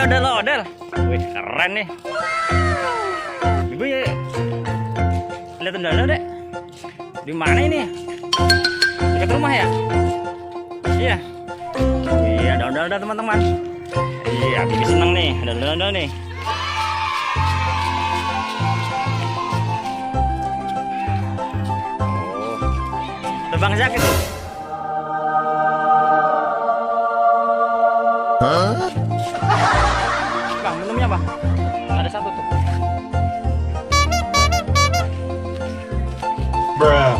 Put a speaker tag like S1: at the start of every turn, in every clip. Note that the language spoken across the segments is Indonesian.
S1: ondel-ondel. Wih, keren nih. Ibu ya, lihat ondel-ondel dek. Di mana ini? Dekat rumah ya? Iya. Iya, ada ondel-ondel teman-teman. Iya, Bibi seneng nih, ada ondel-ondel nih. Oh, terbang sakit tuh. Bang, minumnya bang. Ada satu tuh.
S2: Bruh.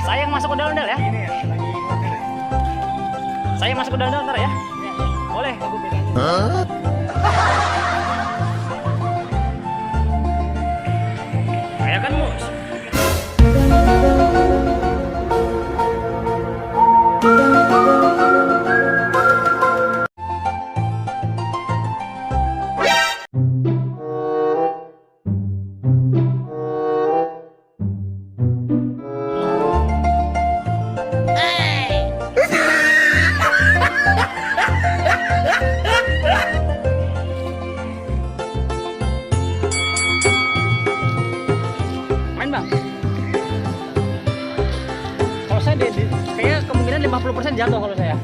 S1: Saya yang masuk ondel-ondel ya. Saya masuk ondel-ondel ntar ya. Boleh. Saya kan mus. Main bang. Kalau saya kayaknya kemungkinan 50% jatuh kalau saya.